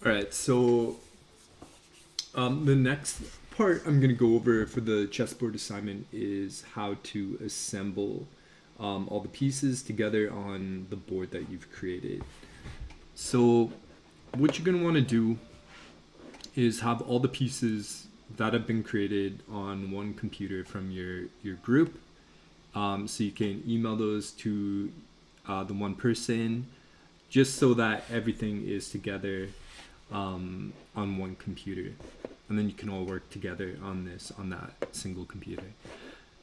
All right, so the next part I'm going to go over for the chessboard assignment is how to assemble all the pieces together on the board that you've created. So what you're going to want to do is have all the pieces that have been created on one computer from your group. So you can email those to the one person just so that everything is together on one computer, and then you can all work together on that single computer.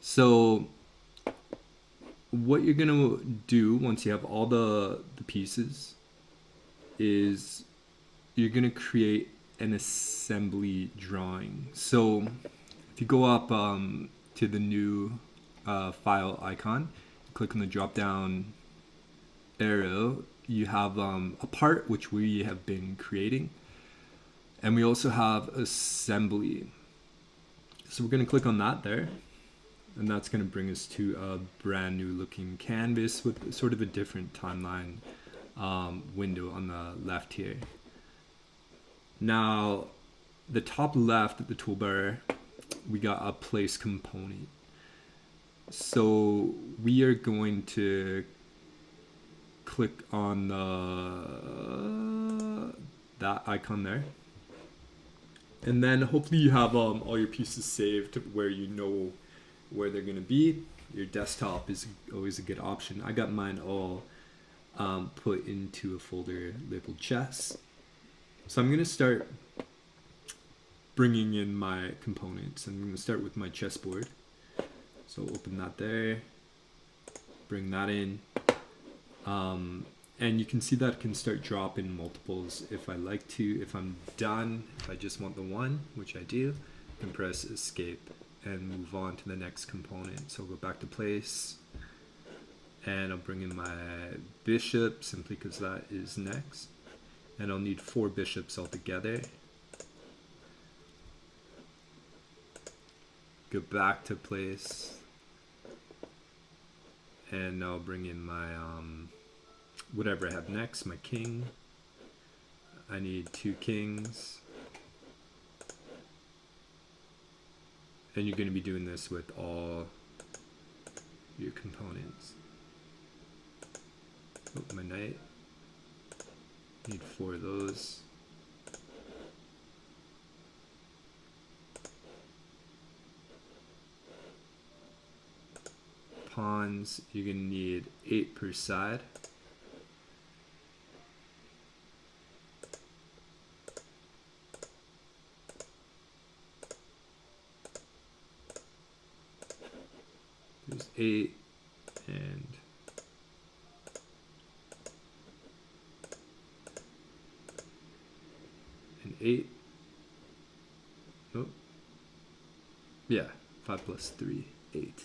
So what you're gonna do once you have all the pieces is you're gonna create an assembly drawing. So if you go up to the new file icon, click on the drop down arrow, you have a part which we have been creating, and we also have assembly. So we're going to click on that there, and that's going to bring us to a brand new looking canvas with sort of a different timeline window on the left here. Now the top left of the toolbar, we got a place component. So we are going to click on that icon there, and then hopefully you have all your pieces saved where you know where they're going to be. Your desktop is always a good option. I got mine all put into a folder labeled chess. So I'm going to start bringing in my components. I'm going to start with my chessboard. So open that there, bring that in. And you can see that it can start dropping multiples if I like to. If I'm done, if I just want the one, which I do, I can press escape and move on to the next component. So I'll go back to place, and I'll bring in my bishop simply because that is next. And I'll need 4 bishops altogether. Go back to place, and I'll bring in my whatever I have next, my king. I need 2 kings. And you're going to be doing this with all your components. Oh, my knight. Need 4 of those. Pawns, you're going to need 8 per side. There's 8 and 8. Oh, yeah, 5 plus 3, 8.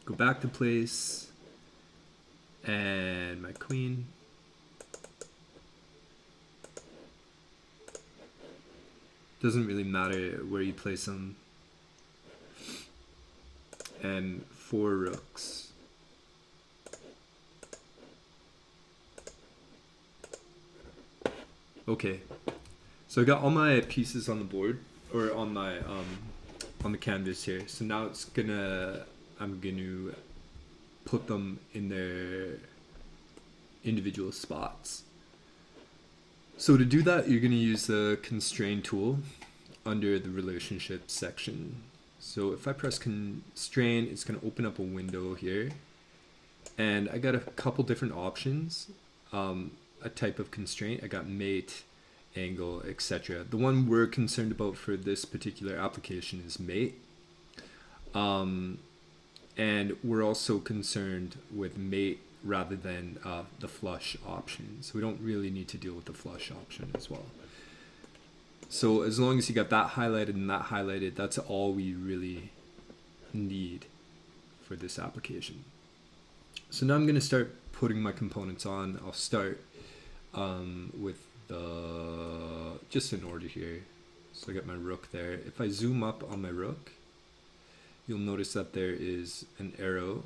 Go back to place, and my queen. Doesn't really matter where you place them. And 4 rooks. Okay, so I got all my pieces on the board, or on my on the canvas here. So now I'm gonna put them in their individual spots. So to do that, you're gonna use the constrain tool under the relationship section. So if I press constrain, it's going to open up a window here, and I got a couple different options, a type of constraint. I got mate, angle, etc. The one we're concerned about for this particular application is mate, and we're also concerned with mate rather than the flush option. So we don't really need to deal with the flush option as well. So as long as you got that highlighted and that highlighted, that's all we really need for this application. So now I'm going to start putting my components on. I'll start with just in order here. So I got my rook there. If I zoom up on my rook, you'll notice that there is an arrow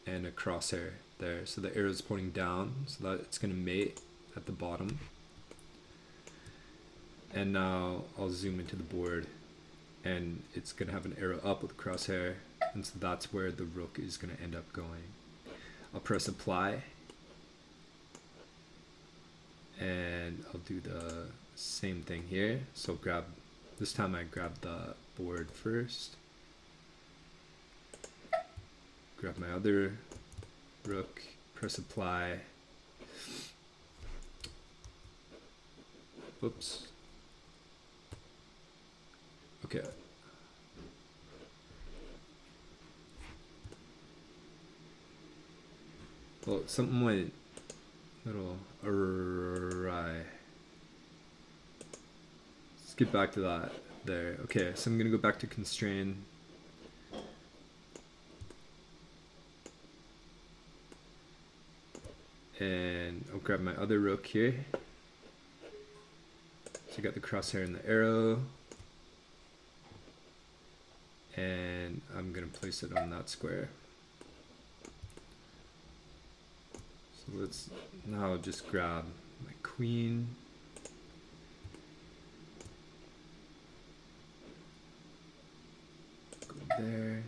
and a crosshair there. So the arrow is pointing down, so that it's going to mate at the bottom. And now I'll zoom into the board, and it's gonna have an arrow up with a crosshair, and so that's where the rook is gonna end up going. I'll press apply, and I'll do the same thing here. So this time I grab the board first, grab my other rook, press apply. Whoops. Okay. Well, something went a little awry. Let's get back to that there. Okay, so I'm gonna go back to constrain. And I'll grab my other rook here. So I got the crosshair and the arrow. And I'm gonna place it on that square. So let's now just grab my queen. Go there,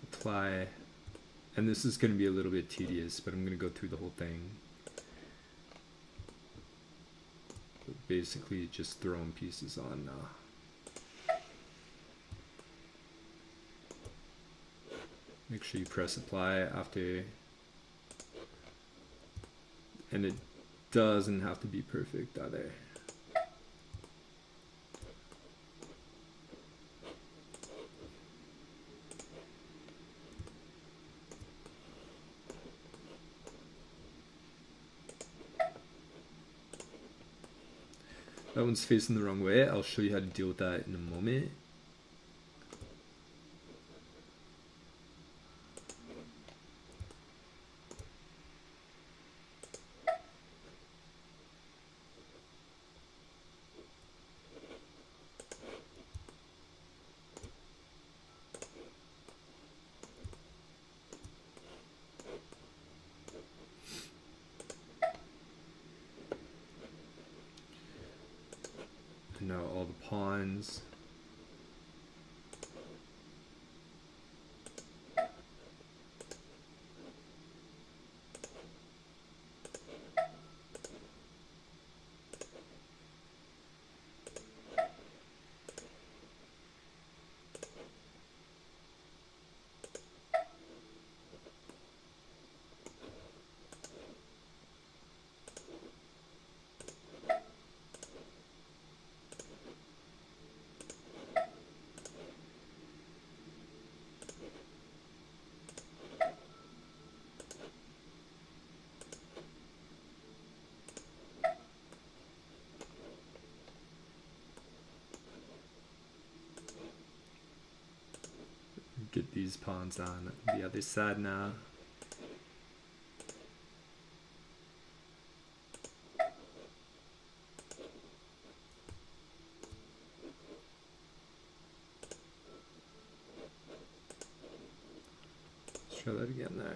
apply. And this is gonna be a little bit tedious, but I'm gonna go through the whole thing. But basically just throwing pieces on now. Make sure you press apply after, and it doesn't have to be perfect either. That one's facing the wrong way. I'll show you how to deal with that in a moment. Now all the pawns. Get these pawns on the other side now. Let's try that again there.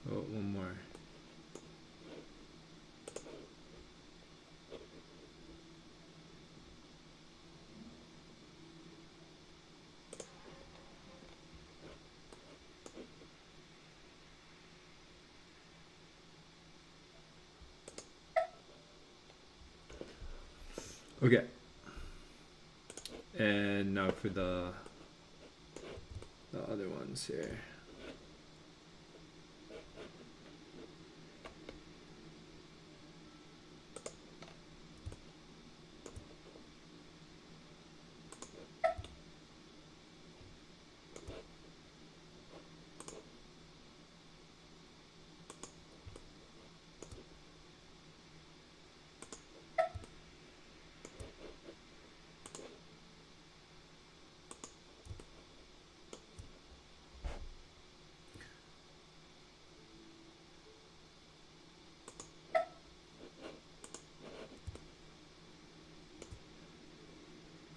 Oh, one more. Okay. And now for the other ones here.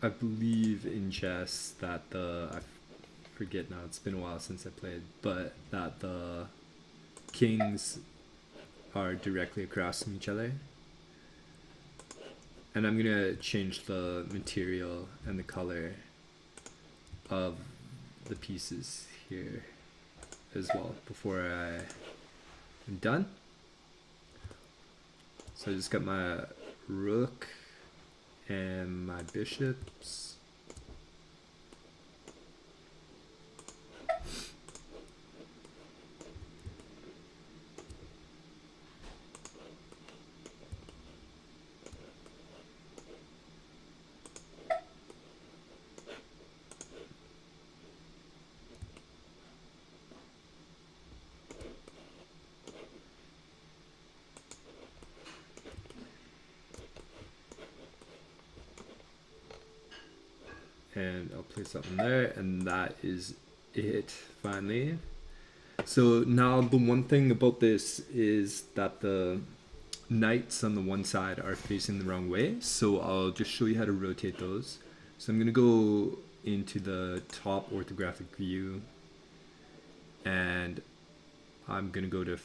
I believe in chess that I forget now, it's been a while since I played, but that the kings are directly across from each other. And I'm gonna change the material and the color of the pieces here as well before I'm done. So I just got my rook and my bishops. And I'll place that one there, and that is it finally. So now the one thing about this is that the knights on the one side are facing the wrong way, so I'll just show you how to rotate those. So I'm gonna go into the top orthographic view, and I'm gonna go to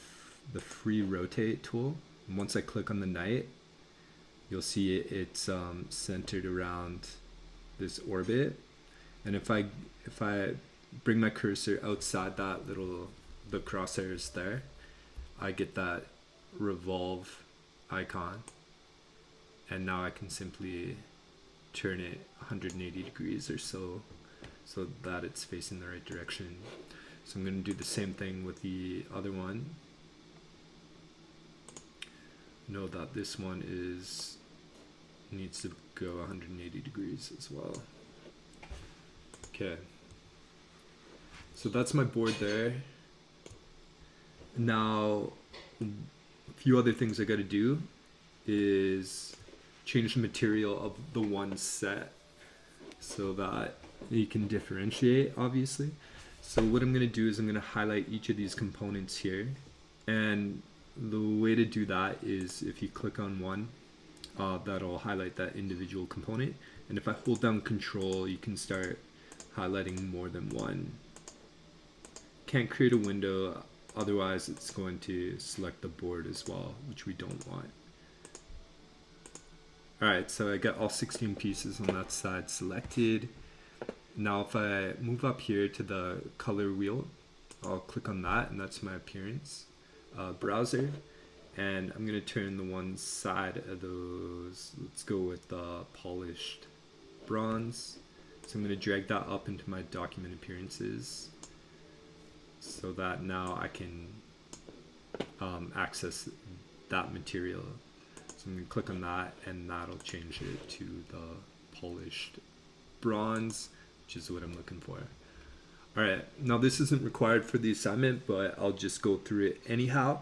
the free rotate tool. And once I click on the knight, you'll see it's centered around this orbit, and if I bring my cursor outside that the crosshairs there, I get that revolve icon, and now I can simply turn it 180 degrees or so that it's facing the right direction. So I'm going to do the same thing with the other one. Know that this one needs to go 180 degrees as well. Okay, so that's my board there. Now a few other things I got to do is change the material of the one set so that you can differentiate, obviously. So what I'm going to do is I'm going to highlight each of these components here, and the way to do that is if you click on one, that'll highlight that individual component, and if I hold down Control, you can start highlighting more than one. Can't create a window, otherwise it's going to select the board as well, which we don't want. Alright, so I got all 16 pieces on that side selected. Now if I move up here to the color wheel, I'll click on that, and that's my appearance browser. And I'm going to turn the one side of those, let's go with the polished bronze. So I'm going to drag that up into my document appearances so that now I can access that material. So I'm going to click on that, and that'll change it to the polished bronze, which is what I'm looking for. Alright, now this isn't required for the assignment, but I'll just go through it anyhow.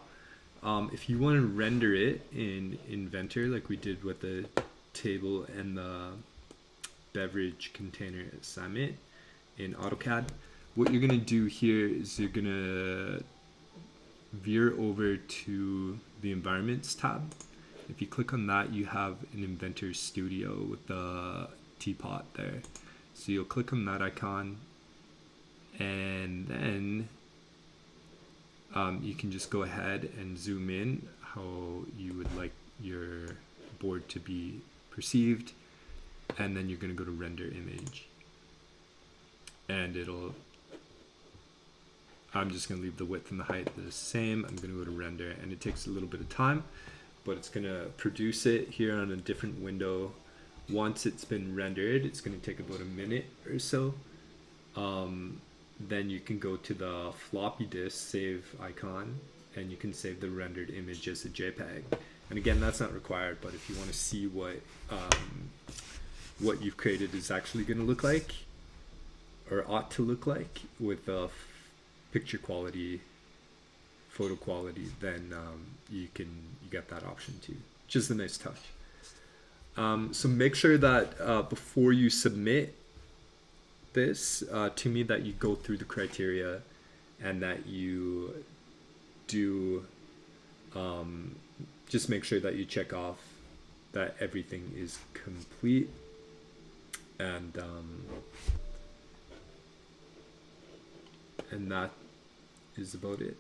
If you want to render it in Inventor like we did with the table and the beverage container assignment in AutoCAD, what you're going to do here is you're going to veer over to the Environments tab. If you click on that, you have an Inventor Studio with the teapot there. So you'll click on that icon, and then you can just go ahead and zoom in how you would like your board to be perceived, and then you're going to go to render image, and I'm just going to leave the width and the height the same. I'm going to go to render, and it takes a little bit of time, but it's going to produce it here on a different window. Once it's been rendered, it's going to take about a minute or so. Then you can go to the floppy disk save icon, and you can save the rendered image as a JPEG. And again, that's not required, but if you want to see what you've created is actually going to look like, or ought to look like, with the picture quality, photo quality, then you get that option too, which is a nice touch. So make sure that before you submit this to me, that you go through the criteria, and that you do just make sure that you check off that everything is complete, and that is about it.